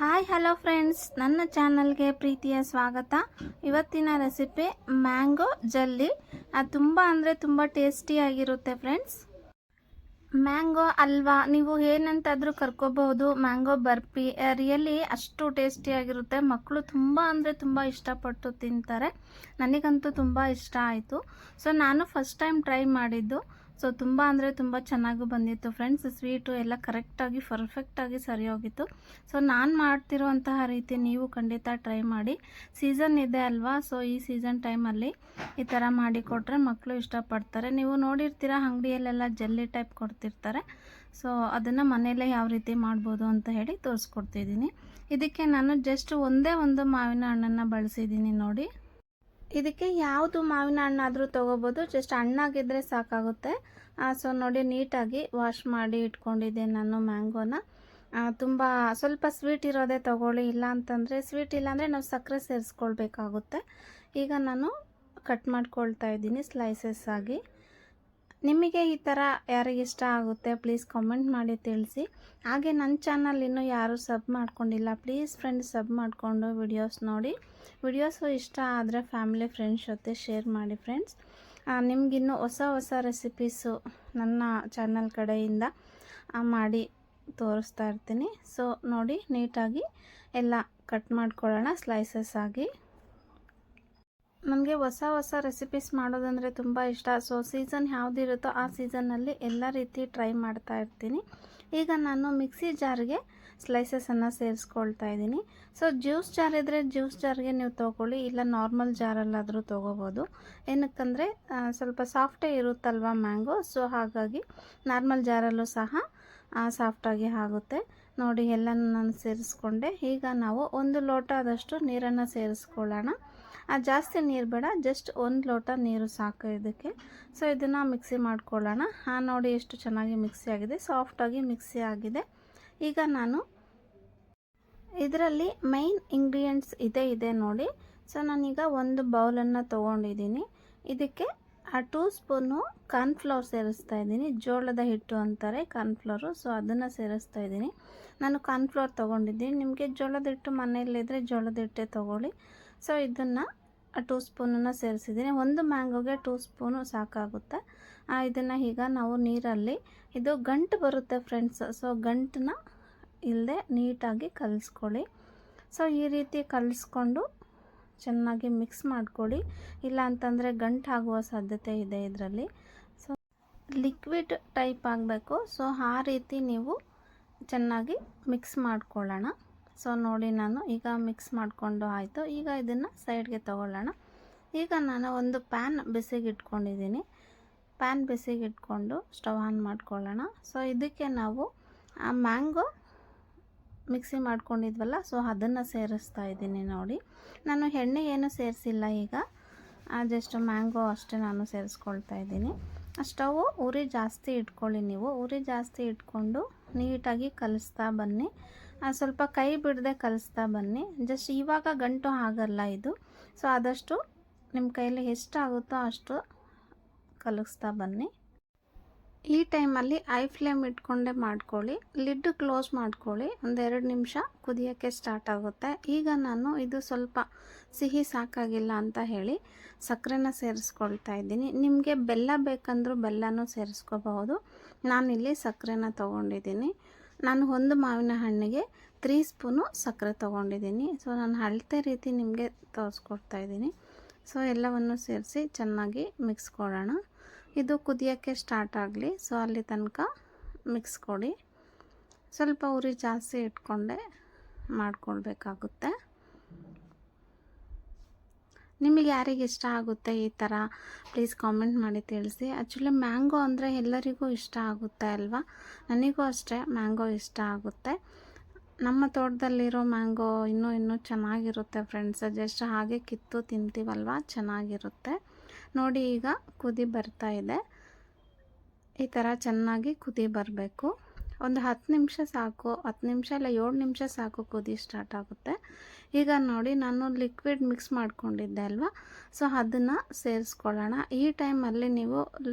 Hi hello friends, ನನ್ನ ಚಾನಲ್ಗೆ ಪ್ರೀತಿಯ ಸ್ವಾಗತ. ಇವತ್ತಿನ ರೆಸಿಪಿ ಮ್ಯಾಂಗೋ ಜಲ್ಲಿ. ಅದು ತುಂಬ ಟೇಸ್ಟಿಯಾಗಿರುತ್ತೆ ಫ್ರೆಂಡ್ಸ್. ಮ್ಯಾಂಗೋ ಹಲ್ವಾ ನೀವು ಏನಂತಾದರೂ ಕರ್ಕೋಬಹುದು. ಮ್ಯಾಂಗೋ ಬರ್ಫಿ ರಿಯಲಿ ಅಷ್ಟು ಟೇಸ್ಟಿಯಾಗಿರುತ್ತೆ. ಮಕ್ಕಳು ತುಂಬ ಇಷ್ಟಪಟ್ಟು ತಿಂತಾರೆ. ನನಗಂತೂ ತುಂಬ ಇಷ್ಟ ಆಯಿತು. ಸೊ ನಾನು ಫಸ್ಟ್ ಟೈಮ್ ಟ್ರೈ ಮಾಡಿದ್ದು. ಸೊ ತುಂಬ ಚೆನ್ನಾಗಿ ಬಂದಿತ್ತು ಫ್ರೆಂಡ್ಸ್. ಸ್ವೀಟು ಎಲ್ಲ ಕರೆಕ್ಟಾಗಿ ಪರ್ಫೆಕ್ಟಾಗಿ ಸರಿ ಹೋಗಿತ್ತು. ಸೊ ನಾನು ಮಾಡ್ತಿರುವಂತಹ ರೀತಿ ನೀವು ಖಂಡಿತ ಟ್ರೈ ಮಾಡಿ. ಸೀಸನ್ ಇದೆ ಅಲ್ವಾ, ಸೊ ಈ ಸೀಸನ್ ಟೈಮಲ್ಲಿ ಈ ಥರ ಮಾಡಿಕೊಟ್ರೆ ಮಕ್ಕಳು ಇಷ್ಟಪಡ್ತಾರೆ. ನೀವು ನೋಡಿರ್ತೀರ ಅಂಗಡಿಯಲ್ಲೆಲ್ಲ ಜಲ್ಲಿ ಟೈಪ್ ಕೊಡ್ತಿರ್ತಾರೆ. ಸೊ ಅದನ್ನು ಮನೆಯಲ್ಲೇ ಯಾವ ರೀತಿ ಮಾಡ್ಬೋದು ಅಂತ ಹೇಳಿ ತೋರಿಸ್ಕೊಡ್ತಿದ್ದೀನಿ. ಇದಕ್ಕೆ ನಾನು ಜಸ್ಟ್ ಒಂದೇ ಒಂದು ಮಾವಿನ ಹಣ್ಣನ್ನು ಬಳಸಿದ್ದೀನಿ ನೋಡಿ. ಇದಕ್ಕೆ ಯಾವುದು ಮಾವಿನ ಹಣ್ಣಾದರೂ ತೊಗೋಬೋದು, ಜಸ್ಟ್ ಹಣ್ಣಾಗಿದ್ದರೆ ಸಾಕಾಗುತ್ತೆ. ಸೊ ನೋಡಿ, ನೀಟಾಗಿ ವಾಶ್ ಮಾಡಿ ಇಟ್ಕೊಂಡಿದ್ದೆ ನಾನು ಮ್ಯಾಂಗೋನ. ಸ್ವಲ್ಪ ಸ್ವೀಟ್ ಇರೋದೇ ತೊಗೊಳ್ಳಿ, ಇಲ್ಲ ಅಂತಂದರೆ ಸ್ವೀಟ್ ಇಲ್ಲಾಂದರೆ ನಾವು ಸಕ್ಕರೆ ಸೇರಿಸ್ಕೊಳ್ಬೇಕಾಗುತ್ತೆ. ಈಗ ನಾನು ಕಟ್ ಮಾಡ್ಕೊಳ್ತಾ ಇದ್ದೀನಿ ಸ್ಲೈಸಸ್ ಆಗಿ. ನಿಮಗೆ ಈ ಥರ ಯಾರಿಗೆ ಇಷ್ಟ ಆಗುತ್ತೆ ಪ್ಲೀಸ್ ಕಾಮೆಂಟ್ ಮಾಡಿ ತಿಳಿಸಿ. ಹಾಗೆ ನನ್ನ ಚಾನಲ್ ಇನ್ನೂ ಯಾರೂ ಸಬ್ ಮಾಡ್ಕೊಂಡಿಲ್ಲ, ಪ್ಲೀಸ್ ಫ್ರೆಂಡ್ಸ್ ಸಬ್ ಮಾಡಿಕೊಂಡು ವಿಡಿಯೋಸ್ ನೋಡಿ. ವಿಡಿಯೋಸು ಇಷ್ಟ ಆದರೆ ಫ್ಯಾಮಿಲಿ ಫ್ರೆಂಡ್ಸ್ ಜೊತೆ ಶೇರ್ ಮಾಡಿ ಫ್ರೆಂಡ್ಸ್. ನಿಮಗಿನ್ನೂ ಹೊಸ ರೆಸಿಪೀಸು ನನ್ನ ಚಾನಲ್ ಕಡೆಯಿಂದ ಮಾಡಿ ತೋರಿಸ್ತಾ ಇರ್ತೀನಿ. ಸೊ ನೋಡಿ, ನೀಟಾಗಿ ಎಲ್ಲ ಕಟ್ ಮಾಡ್ಕೊಳ್ಳೋಣ ಸ್ಲೈಸಸ್ ಆಗಿ. ನನಗೆ ಹೊಸ ರೆಸಿಪೀಸ್ ಮಾಡೋದಂದರೆ ತುಂಬ ಇಷ್ಟ. ಸೊ ಸೀಸನ್ ಯಾವುದಿರುತ್ತೋ ಆ ಸೀಸನ್ನಲ್ಲಿ ಎಲ್ಲ ರೀತಿ ಟ್ರೈ ಮಾಡ್ತಾ ಇರ್ತೀನಿ. ಈಗ ನಾನು ಮಿಕ್ಸಿ ಜಾರ್ಗೆ ಸ್ಲೈಸಸನ್ನು ಸೇರಿಸ್ಕೊಳ್ತಾ ಇದ್ದೀನಿ. ಸೊ ಜ್ಯೂಸ್ ಜಾರ್ ಇದ್ದರೆ ಜ್ಯೂಸ್ ಜಾರ್ಗೆ ನೀವು ತೊಗೊಳ್ಳಿ, ಇಲ್ಲ ನಾರ್ಮಲ್ ಜಾರಲ್ಲಾದರೂ ತೊಗೋಬೋದು. ಏನಕ್ಕಂದರೆ ಸ್ವಲ್ಪ ಸಾಫ್ಟೇ ಇರುತ್ತಲ್ವ ಮ್ಯಾಂಗೋ, ಸೊ ಹಾಗಾಗಿ ನಾರ್ಮಲ್ ಜಾರಲ್ಲೂ ಸಹ ಸಾಫ್ಟಾಗಿ ಆಗುತ್ತೆ. ನೋಡಿ, ಎಲ್ಲನೂ ನಾನು ಸೇರಿಸ್ಕೊಂಡೆ. ಈಗ ನಾವು 1 ಲೋಟದಷ್ಟು ನೀರನ್ನು ಸೇರಿಸ್ಕೊಳ್ಳೋಣ. ಜಾಸ್ತಿ ನೀರು ಬೇಡ, ಜಸ್ಟ್ 1 ಲೋಟ ನೀರು ಸಾಕು ಇದಕ್ಕೆ. ಸೊ ಇದನ್ನು ಮಿಕ್ಸಿ ಮಾಡ್ಕೊಳ್ಳೋಣ. ನೋಡಿ ಎಷ್ಟು ಚೆನ್ನಾಗಿ ಮಿಕ್ಸಿ ಆಗಿದೆ, ಸಾಫ್ಟಾಗಿ ಮಿಕ್ಸಿ ಆಗಿದೆ. ಈಗ ನಾನು ಇದರಲ್ಲಿ ಮೈನ್ ಇಂಗ್ರೀಡಿಯೆಂಟ್ಸ್ ಇದೆ ನೋಡಿ. ಸೊ ನಾನೀಗ ಒಂದು ಬೌಲನ್ನು ತೊಗೊಂಡಿದ್ದೀನಿ. ಇದಕ್ಕೆ 2 ಸ್ಪೂನು ಕಾರ್ನ್ಫ್ಲವರ್ ಸೇರಿಸ್ತಾ ಇದ್ದೀನಿ. ಜೋಳದ ಹಿಟ್ಟು ಅಂತಾರೆ ಕಾರ್ನ್ಫ್ಲವರು, ಸೊ ಅದನ್ನು ಸೇರಿಸ್ತಾ ಇದ್ದೀನಿ. ನಾನು ಕಾರ್ನ್ಫ್ಲವರ್ ತೊಗೊಂಡಿದ್ದೀನಿ. ನಿಮಗೆ ಜೋಳದ ಹಿಟ್ಟು ಮನೆಯಲ್ಲಿದ್ದರೆ ಜೋಳದ ಹಿಟ್ಟೆ ತೊಗೊಳ್ಳಿ. ಸೊ ಇದನ್ನು 2 ಸ್ಪೂನನ್ನು ಸೇರಿಸಿದ್ದೀನಿ. ಒಂದು ಮ್ಯಾಂಗೋಗೆ 2 ಸ್ಪೂನು ಸಾಕಾಗುತ್ತೆ. ಇದನ್ನು ಈಗ ನಾವು ನೀರಲ್ಲಿ, ಇದು ಗಂಟು ಬರುತ್ತೆ ಫ್ರೆಂಡ್ಸ್, ಸೊ ಗಂಟನ್ನ ಇಲ್ಲದೆ ನೀಟಾಗಿ ಕಲಿಸ್ಕೊಳ್ಳಿ. ಸೊ ಈ ರೀತಿ ಕಲಿಸ್ಕೊಂಡು ಚೆನ್ನಾಗಿ ಮಿಕ್ಸ್ ಮಾಡ್ಕೊಳ್ಳಿ, ಇಲ್ಲ ಅಂತಂದರೆ ಗಂಟು ಆಗುವ ಸಾಧ್ಯತೆ ಇದೆ ಇದರಲ್ಲಿ. ಸೊ ಲಿಕ್ವಿಡ್ ಟೈಪ್ ಆಗಬೇಕು. ಸೊ ಆ ರೀತಿ ನೀವು ಚೆನ್ನಾಗಿ ಮಿಕ್ಸ್ ಮಾಡ್ಕೊಳ್ಳೋಣ. ಸೊ ನೋಡಿ, ನಾನು ಈಗ ಮಿಕ್ಸ್ ಮಾಡಿಕೊಂಡು ಆಯಿತು. ಈಗ ಇದನ್ನು ಸೈಡ್ಗೆ ತೊಗೊಳ್ಳೋಣ. ಈಗ ನಾನು ಒಂದು ಪ್ಯಾನ್ ಬಿಸಿಗೆ ಇಟ್ಕೊಂಡಿದ್ದೀನಿ. ಪ್ಯಾನ್ ಬಿಸಿಗೆ ಇಟ್ಕೊಂಡು ಸ್ಟವ್ ಆನ್ ಮಾಡ್ಕೊಳ್ಳೋಣ. ಸೊ ಇದಕ್ಕೆ ನಾವು ಆ ಮ್ಯಾಂಗೋ ಮಿಕ್ಸಿ ಮಾಡ್ಕೊಂಡಿದ್ವಲ್ಲ, ಸೊ ಅದನ್ನು ಸೇರಿಸ್ತಾ ಇದ್ದೀನಿ ನೋಡಿ. ನಾನು ಎಣ್ಣೆ ಏನು ಸೇರಿಸಿಲ್ಲ. ಈಗ ಜಸ್ಟ್ ಮ್ಯಾಂಗೋ ಅಷ್ಟೇ ನಾನು ಸೇರಿಸ್ಕೊಳ್ತಾ ಇದ್ದೀನಿ. ಸ್ಟವ್ ಉರಿ ಜಾಸ್ತಿ ಇಟ್ಕೊಳ್ಳಿ. ನೀವು ಉರಿ ಜಾಸ್ತಿ ಇಟ್ಕೊಂಡು ನೀಟಾಗಿ ಕಲಿಸ್ತಾ ಬನ್ನಿ. ಸ್ವಲ್ಪ ಕೈ ಬಿಡದೆ ಕಲಿಸ್ತಾ ಬನ್ನಿ. ಜಸ್ಟ್ ಇವಾಗ ಗಂಟು ಆಗಲ್ಲ ಇದು. ಸೊ ಆದಷ್ಟು ನಿಮ್ಮ ಕೈಯಲ್ಲಿ ಎಷ್ಟಾಗುತ್ತೋ ಅಷ್ಟು ಕಲಿಸ್ತಾ ಬನ್ನಿ. ಈ ಟೈಮಲ್ಲಿ ಐ ಫ್ಲೇಮ್ ಇಟ್ಕೊಂಡೇ ಮಾಡ್ಕೊಳ್ಳಿ. ಲಿಡ್ ಕ್ಲೋಸ್ ಮಾಡ್ಕೊಳ್ಳಿ. 1-2 ನಿಮಿಷ ಕುದಿಯೋಕ್ಕೆ ಸ್ಟಾರ್ಟ್ ಆಗುತ್ತೆ. ಈಗ ನಾನು ಇದು ಸ್ವಲ್ಪ ಸಿಹಿ ಸಾಕಾಗಿಲ್ಲ ಅಂತ ಹೇಳಿ ಸಕ್ಕರೆನ ಸೇರಿಸ್ಕೊಳ್ತಾ ಇದ್ದೀನಿ. ನಿಮಗೆ ಬೆಲ್ಲ ಬೇಕಂದ್ರೂ ಬೆಲ್ಲನೂ ಸೇರಿಸ್ಕೋಬಹುದು. ನಾನಿಲ್ಲಿ ಸಕ್ಕರೆನ ತೊಗೊಂಡಿದ್ದೀನಿ. ನಾನು ಒಂದು ಮಾವಿನ ಹಣ್ಣಿಗೆ 3 ಸ್ಪೂನು ಸಕ್ಕರೆ ತೊಗೊಂಡಿದ್ದೀನಿ. ಸೊ ನಾನು ಅಳತೆ ರೀತಿ ನಿಮಗೆ ತೋರಿಸ್ಕೊಡ್ತಾ ಇದ್ದೀನಿ. ಸೊ ಎಲ್ಲವನ್ನು ಸೇರಿಸಿ ಚೆನ್ನಾಗಿ ಮಿಕ್ಸ್ ಕೊಡೋಣ. ಇದು ಕುದಿಯೋಕ್ಕೆ ಸ್ಟಾರ್ಟ್ ಆಗಲಿ. ಸೊ ಅಲ್ಲಿ ತನಕ ಮಿಕ್ಸ್ ಕೊಡಿ. ಸ್ವಲ್ಪ ಉರಿ ಜಾಸ್ತಿ ಇಟ್ಕೊಂಡೆ ಮಾಡ್ಕೊಳ್ಬೇಕಾಗುತ್ತೆ. ನಿಮಗೆ ಯಾರಿಗೆ ಇಷ್ಟ ಆಗುತ್ತೆ ಈ ಥರ ಪ್ಲೀಸ್ ಕಾಮೆಂಟ್ ಮಾಡಿ ತಿಳಿಸಿ. ಆ್ಯಕ್ಚುಲಿ ಮ್ಯಾಂಗೋ ಅಂದರೆ ಎಲ್ಲರಿಗೂ ಇಷ್ಟ ಆಗುತ್ತೆ ಅಲ್ವಾ. ನನಗೂ ಅಷ್ಟೇ ಮ್ಯಾಂಗೋ ಇಷ್ಟ ಆಗುತ್ತೆ. ನಮ್ಮ ತೋಟದಲ್ಲಿರೋ ಮ್ಯಾಂಗೋ ಇನ್ನೂ ಚೆನ್ನಾಗಿರುತ್ತೆ ಫ್ರೆಂಡ್ಸ್. ಜಸ್ಟ್ ಹಾಗೆ ಕಿತ್ತು ತಿಂತೀವಲ್ವ, ಚೆನ್ನಾಗಿರುತ್ತೆ ನೋಡಿ. ಈಗ ಕುದಿ ಬರ್ತಾ ಇದೆ. ಈ ಥರ ಚೆನ್ನಾಗಿ ಕುದಿ ಬರಬೇಕು. ಒಂದು 10 ನಿಮಿಷ ಸಾಕು, 10 ನಿಮಿಷ ಇಲ್ಲ 7 ನಿಮಿಷ ಸಾಕು, ಕುದಿ ಸ್ಟಾರ್ಟ್ ಆಗುತ್ತೆ. ಈಗ ನೋಡಿ, ನಾನು ಲಿಕ್ವಿಡ್ ಮಿಕ್ಸ್ ಮಾಡ್ಕೊಂಡಿದ್ದೆ ಅಲ್ವಾ, ಸೊ ಅದನ್ನು ಸೇರಿಸ್ಕೊಳ್ಳೋಣ. ಈ ಟೈಮಲ್ಲಿ ನೀವು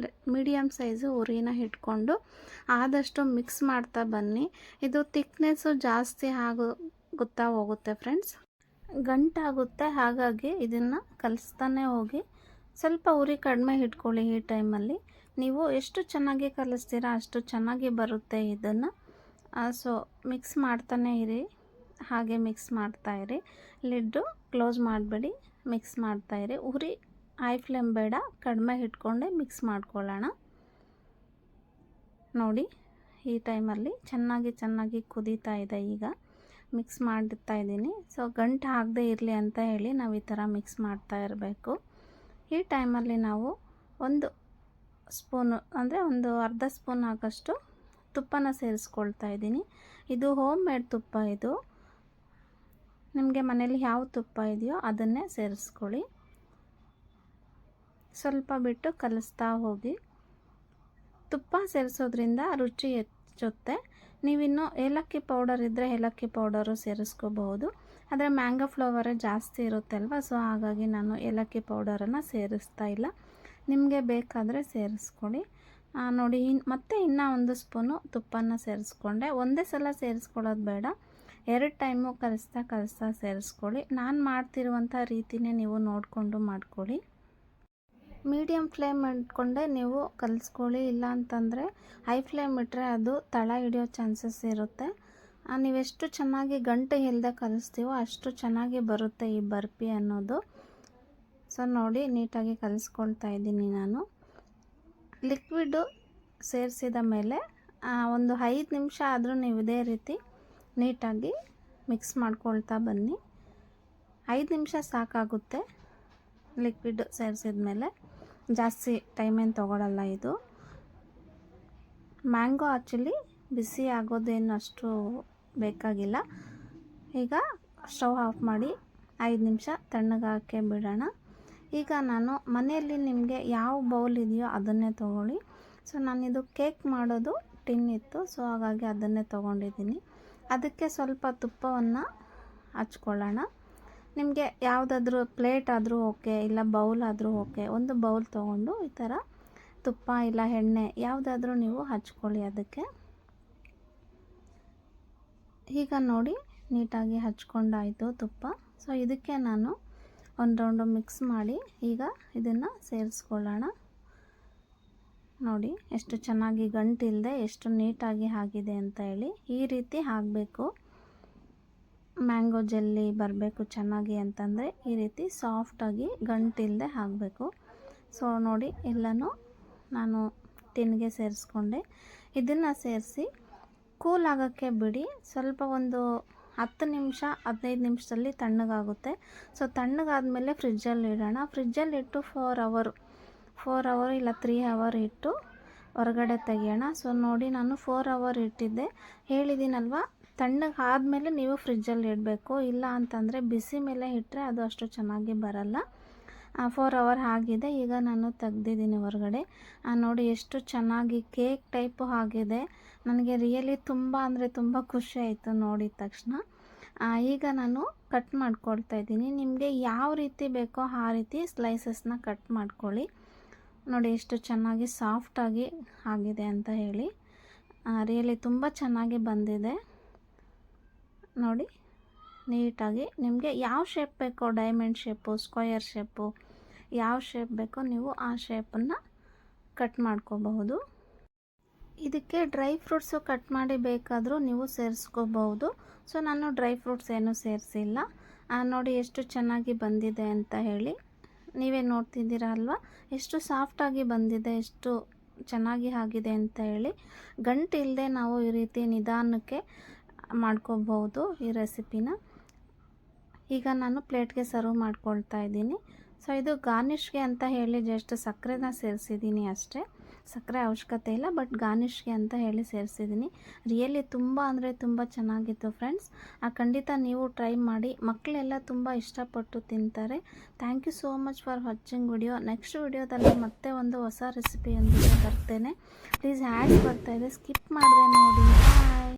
ಮೀಡಿಯಮ್ ಸೈಜು ಉರಿನ ಇಟ್ಕೊಂಡು ಆದಷ್ಟು ಮಿಕ್ಸ್ ಮಾಡ್ತಾ ಬನ್ನಿ. ಇದು ಥಿಕ್ನೆಸ್ಸು ಜಾಸ್ತಿ ಗೊತ್ತಾ ಹೋಗುತ್ತೆ ಫ್ರೆಂಡ್ಸ್. ಗಂಟಾಗುತ್ತೆ, ಹಾಗಾಗಿ ಇದನ್ನು ಕಲಿಸ್ತಾನೆ ಹೋಗಿ. ಸ್ವಲ್ಪ ಉರಿ ಕಡಿಮೆ ಇಟ್ಕೊಳ್ಳಿ. ಈ ಟೈಮಲ್ಲಿ ನೀವು ಎಷ್ಟು ಚೆನ್ನಾಗಿ ಕಲಿಸ್ತೀರಾ ಅಷ್ಟು ಚೆನ್ನಾಗಿ ಬರುತ್ತೆ ಇದನ್ನು. ಸೊ ಮಿಕ್ಸ್ ಮಾಡ್ತಾನೆ ಇರಿ, ಹಾಗೆ ಮಿಕ್ಸ್ ಮಾಡ್ತಾಯಿರಿ. ಲಿಡ್ಡು ಕ್ಲೋಸ್ ಮಾಡಬೇಡಿ, ಮಿಕ್ಸ್ ಮಾಡ್ತಾಯಿರಿ. ಉರಿ ಹೈ ಫ್ಲೇಮ್ ಬೇಡ, ಕಡಿಮೆ ಇಟ್ಕೊಂಡೆ ಮಿಕ್ಸ್ ಮಾಡ್ಕೊಳ್ಳೋಣ. ನೋಡಿ ಈ ಟೈಮಲ್ಲಿ ಚೆನ್ನಾಗಿ ಕುದೀತಾ ಇದೆ. ಈಗ ಮಿಕ್ಸ್ ಮಾಡ್ತಾ ಇದ್ದೀನಿ. ಸೊ ಗಂಟು ಆಗದೆ ಇರಲಿ ಅಂತ ಹೇಳಿ ನಾವು ಈ ಥರ ಮಿಕ್ಸ್ ಮಾಡ್ತಾ ಇರಬೇಕು. ಈ ಟೈಮಲ್ಲಿ ನಾವು ಒಂದು ಸ್ಪೂನು ಅಂದರೆ ಒಂದು ಅರ್ಧ ಸ್ಪೂನ್ ಆಗೋಷ್ಟು ತುಪ್ಪನ ಸೇರಿಸ್ಕೊಳ್ತಾ ಇದ್ದೀನಿ. ಇದು ಹೋಮ್ ಮೇಡ್ ತುಪ್ಪ. ಇದು ನಿಮಗೆ ಮನೇಲಿ ಯಾವ ತುಪ್ಪ ಇದೆಯೋ ಅದನ್ನೇ ಸೇರಿಸ್ಕೊಳ್ಳಿ. ಸ್ವಲ್ಪ ಬಿಟ್ಟು ಕಲಿಸ್ತಾ ಹೋಗಿ. ತುಪ್ಪ ಸೇರಿಸೋದ್ರಿಂದ ರುಚಿ ಹೆಚ್ಚುತ್ತೆ. ನೀವಿನ್ನು ಏಲಕ್ಕಿ ಪೌಡರ್ ಇದ್ದರೆ ಏಲಕ್ಕಿ ಪೌಡರು ಸೇರಿಸ್ಕೋಬಹುದು. ಆದರೆ ಮ್ಯಾಂಗೋ ಫ್ಲೇವರೇ ಜಾಸ್ತಿ ಇರುತ್ತೆ ಅಲ್ವಾ, ಸೊ ಹಾಗಾಗಿ ನಾನು ಏಲಕ್ಕಿ ಪೌಡರನ್ನು ಸೇರಿಸ್ತಾ ಇಲ್ಲ. ನಿಮಗೆ ಬೇಕಾದರೆ ಸೇರಿಸ್ಕೊಳ್ಳಿ. ನೋಡಿ ಮತ್ತೆ ಇನ್ನೂ ಒಂದು ಸ್ಪೂನು ತುಪ್ಪನ ಸೇರಿಸ್ಕೊಂಡೆ. ಒಂದೇ ಸಲ ಸೇರಿಸ್ಕೊಳ್ಳೋದು ಬೇಡ, 2 ಟೈಮು ಕಲಿಸ್ತಾ ಸೇರಿಸ್ಕೊಳ್ಳಿ. ನಾನು ಮಾಡ್ತಿರುವಂಥ ರೀತಿನೇ ನೀವು ನೋಡಿಕೊಂಡು ಮಾಡ್ಕೊಳ್ಳಿ. ಮೀಡಿಯಮ್ ಫ್ಲೇಮ್ ಇಟ್ಕೊಂಡೆ ನೀವು ಕಲಿಸ್ಕೊಳ್ಳಿ. ಇಲ್ಲ ಅಂತಂದರೆ ಹೈ ಫ್ಲೇಮ್ ಇಟ್ಟರೆ ಅದು ತಳ ಹಿಡಿಯೋ ಚಾನ್ಸಸ್ ಇರುತ್ತೆ. ನೀವೆಷ್ಟು ಚೆನ್ನಾಗಿ ಗಂಟು ಇಲ್ಲದೆ ಕಲಿಸ್ತೀವೋ ಅಷ್ಟು ಚೆನ್ನಾಗಿ ಬರುತ್ತೆ ಈ ಬರ್ಫಿ ಅನ್ನೋದು. ಸೊ ನೋಡಿ ನೀಟಾಗಿ ಕಲಿಸ್ಕೊಳ್ತಾ ಇದ್ದೀನಿ ನಾನು. ಲಿಕ್ವಿಡು ಸೇರಿಸಿದ ಮೇಲೆ ಒಂದು 5 ನಿಮಿಷ ಆದರೂ ನೀವು ಇದೇ ರೀತಿ ನೀಟಾಗಿ ಮಿಕ್ಸ್ ಮಾಡ್ಕೊಳ್ತಾ ಬನ್ನಿ. 5 ನಿಮಿಷ ಸಾಕಾಗುತ್ತೆ ಲಿಕ್ವಿಡ್ ಸೇರಿಸಿದ ಮೇಲೆ, ಜಾಸ್ತಿ ಟೈಮೇನು ತೊಗೊಳಲ್ಲ ಇದು. ಮ್ಯಾಂಗೋ ಆ್ಯಕ್ಚುಲಿ ಬಿಸಿ ಆಗೋದೇನು ಅಷ್ಟು ಬೇಕಾಗಿಲ್ಲ. ಈಗ ಸ್ಟವ್ ಆಫ್ ಮಾಡಿ 5 ನಿಮಿಷ ತಣ್ಣಗಾಕೆ ಬಿಡೋಣ. ಈಗ ನಾನು ಮನೆಯಲ್ಲಿ ನಿಮಗೆ ಯಾವ ಬೌಲ್ ಇದೆಯೋ ಅದನ್ನೇ ತೊಗೊಳ್ಳಿ. ಸೊ ನಾನಿದು ಕೇಕ್ ಮಾಡೋದು ಟಿನ್ ಇತ್ತು, ಸೊ ಹಾಗಾಗಿ ಅದನ್ನೇ ತೊಗೊಂಡಿದ್ದೀನಿ. ಅದಕ್ಕೆ ಸ್ವಲ್ಪ ತುಪ್ಪವನ್ನು ಹಚ್ಕೊಳ್ಳೋಣ. ನಿಮಗೆ ಯಾವುದಾದ್ರೂ ಪ್ಲೇಟ್ ಆದರೂ ಓಕೆ, ಇಲ್ಲ ಬೌಲ್ ಆದರೂ ಓಕೆ. ಒಂದು ಬೌಲ್ ತೊಗೊಂಡು ಈ ಥರ ತುಪ್ಪ ಇಲ್ಲ ಎಣ್ಣೆ ಯಾವುದಾದ್ರೂ ನೀವು ಹಚ್ಕೊಳ್ಳಿ ಅದಕ್ಕೆ. ಈಗ ನೋಡಿ ನೀಟಾಗಿ ಹಚ್ಕೊಂಡಾಯಿತು ತುಪ್ಪ. ಸೊ ಇದಕ್ಕೆ ನಾನು ಒಂದು ರೌಂಡು ಮಿಕ್ಸ್ ಮಾಡಿ ಈಗ ಇದನ್ನು ಸೇರಿಸ್ಕೊಳ್ಳೋಣ. ನೋಡಿ ಎಷ್ಟು ಚೆನ್ನಾಗಿ ಗಂಟಿಲ್ಲದೆ ಎಷ್ಟು ನೀಟಾಗಿ ಆಗಿದೆ ಅಂತ ಹೇಳಿ. ಈ ರೀತಿ ಆಗಬೇಕು. ಮ್ಯಾಂಗೋ ಜೆಲ್ಲಿ ಬರಬೇಕು ಚೆನ್ನಾಗಿ ಅಂತಂದರೆ ಈ ರೀತಿ ಸಾಫ್ಟಾಗಿ ಗಂಟಿಲ್ಲದೆ ಆಗಬೇಕು. ಸೊ ನೋಡಿ ಎಲ್ಲನೂ ನಾನು ಟಿನ್ಗೆ ಸೇರಿಸ್ಕೊಂಡೆ. ಇದನ್ನು ಸೇರಿಸಿ ಕೂಲ್ ಆಗೋಕ್ಕೆ ಬಿಡಿ. ಸ್ವಲ್ಪ ಒಂದು 10 ನಿಮಿಷ 15 ನಿಮಿಷದಲ್ಲಿ ತಣ್ಣಗಾಗುತ್ತೆ. ಸೊ ತಣ್ಣಗಾದ್ಮೇಲೆ ಫ್ರಿಜ್ಜಲ್ಲಿ ಇಡೋಣ. ಫ್ರಿಜ್ಜಲ್ಲಿ ಇಟ್ಟು 4 ಅವರ್ ಇಲ್ಲ 3 ಅವರ್ ಇಟ್ಟು ಹೊರಗಡೆ ತೆಗಿಯೋಣ. ಸೊ ನೋಡಿ ನಾನು 4 ಅವರ್ ಇಟ್ಟಿದ್ದೆ. ಹೇಳಿದ್ದೀನಲ್ವ, ತಣ್ಣಗೆ ಆದಮೇಲೆ ನೀವು ಫ್ರಿಜ್ಜಲ್ಲಿ ಇಡಬೇಕು. ಇಲ್ಲ ಅಂತಂದರೆ ಬಿಸಿ ಮೇಲೆ ಇಟ್ಟರೆ ಅದು ಅಷ್ಟು ಚೆನ್ನಾಗಿ ಬರಲ್ಲ. 4 ಅವರ್ ಆಗಿದೆ. ಈಗ ನಾನು ತೆಗ್ದಿದ್ದೀನಿ ಹೊರಗಡೆ. ನೋಡಿ ಎಷ್ಟು ಚೆನ್ನಾಗಿ ಕೇಕ್ ಟೈಪು ಆಗಿದೆ. ನನಗೆ ರಿಯಲಿ ತುಂಬ ಅಂದರೆ ತುಂಬ ಖುಷಿ ಆಯಿತು ನೋಡಿದ ತಕ್ಷಣ. ಈಗ ನಾನು ಕಟ್ ಮಾಡ್ಕೊಳ್ತಾ ಇದ್ದೀನಿ. ನಿಮಗೆ ಯಾವ ರೀತಿ ಬೇಕೋ ಆ ರೀತಿ ಸ್ಲೈಸಸ್ನ ಕಟ್ ಮಾಡ್ಕೊಳ್ಳಿ. ನೋಡಿ ಎಷ್ಟು ಚೆನ್ನಾಗಿ ಸಾಫ್ಟಾಗಿ ಆಗಿದೆ ಅಂತ ಹೇಳಿ. ರಿಯಲಿ ತುಂಬ ಚೆನ್ನಾಗಿ ಬಂದಿದೆ ನೋಡಿ. ನೀಟಾಗಿ ನಿಮಗೆ ಯಾವ ಶೇಪ್ ಬೇಕೋ, ಡೈಮಂಡ್ ಶೇಪು, ಸ್ಕ್ವಯರ್ ಶೇಪು, ಯಾವ ಶೇಪ್ ಬೇಕೋ ನೀವು ಆ ಶೇಪನ್ನು ಕಟ್ ಮಾಡ್ಕೋಬಹುದು. ಇದಕ್ಕೆ ಡ್ರೈ ಫ್ರೂಟ್ಸು ಕಟ್ ಮಾಡಿ ಬೇಕಾದರೂ ನೀವು ಸೇರಿಸ್ಕೋಬಹುದು. ಸೊ ನಾನು ಡ್ರೈ ಫ್ರೂಟ್ಸ್ ಏನೂ ಸೇರಿಸಿಲ್ಲ. ನೋಡಿ ಎಷ್ಟು ಚೆನ್ನಾಗಿ ಬಂದಿದೆ ಅಂತ ಹೇಳಿ. ನೀವೇ ನೋಡ್ತಿದ್ದೀರಾ ಅಲ್ವಾ ಎಷ್ಟು ಸಾಫ್ಟಾಗಿ ಬಂದಿದೆ, ಎಷ್ಟು ಚೆನ್ನಾಗಿ ಆಗಿದೆ ಅಂತ ಹೇಳಿ. ಗಂಟು ಇಲ್ಲದೆ ನಾವು ಈ ರೀತಿ ನಿಧಾನಕ್ಕೆ ಮಾಡ್ಕೋಬಹುದು ಈ ರೆಸಿಪಿನ. ಈಗ ನಾನು ಪ್ಲೇಟ್ಗೆ ಸರ್ವ್ ಮಾಡ್ಕೊಳ್ತಾ ಇದ್ದೀನಿ. ಸೊ ಇದು ಗಾರ್ನಿಷ್ಗೆ ಅಂತ ಹೇಳಿ ಜಸ್ಟ್ ಸಕ್ಕರೆನ ಸೇರಿಸಿದ್ದೀನಿ ಅಷ್ಟೇ. ಸಕ್ಕರೆ ಅವಶ್ಯಕತೆ ಇಲ್ಲ, ಬಟ್ ಗಾರ್ನಿಷ್ಗೆ ಅಂತ ಹೇಳಿ ಸೇರಿಸಿದ್ದೀನಿ. ರಿಯಲಿ ತುಂಬ ಅಂದರೆ ತುಂಬ ಚೆನ್ನಾಗಿತ್ತು ಫ್ರೆಂಡ್ಸ್. ಖಂಡಿತ ನೀವು ಟ್ರೈ ಮಾಡಿ. ಮಕ್ಕಳೆಲ್ಲ ತುಂಬ ಇಷ್ಟಪಟ್ಟು ತಿಂತಾರೆ. Thank you so much for watching video. Next ವಿಡಿಯೋದಲ್ಲಿ ಮತ್ತೆ ಒಂದು ಹೊಸ ರೆಸಿಪಿಯೊಂದಿಗೆ ಬರ್ತೇನೆ. ಪ್ಲೀಸ್ ಆ್ಯಡ್ಸ್ ಬರ್ತಾಯಿದೆ, ಸ್ಕಿಪ್ ಮಾಡಿದೆ ನೋಡಿ.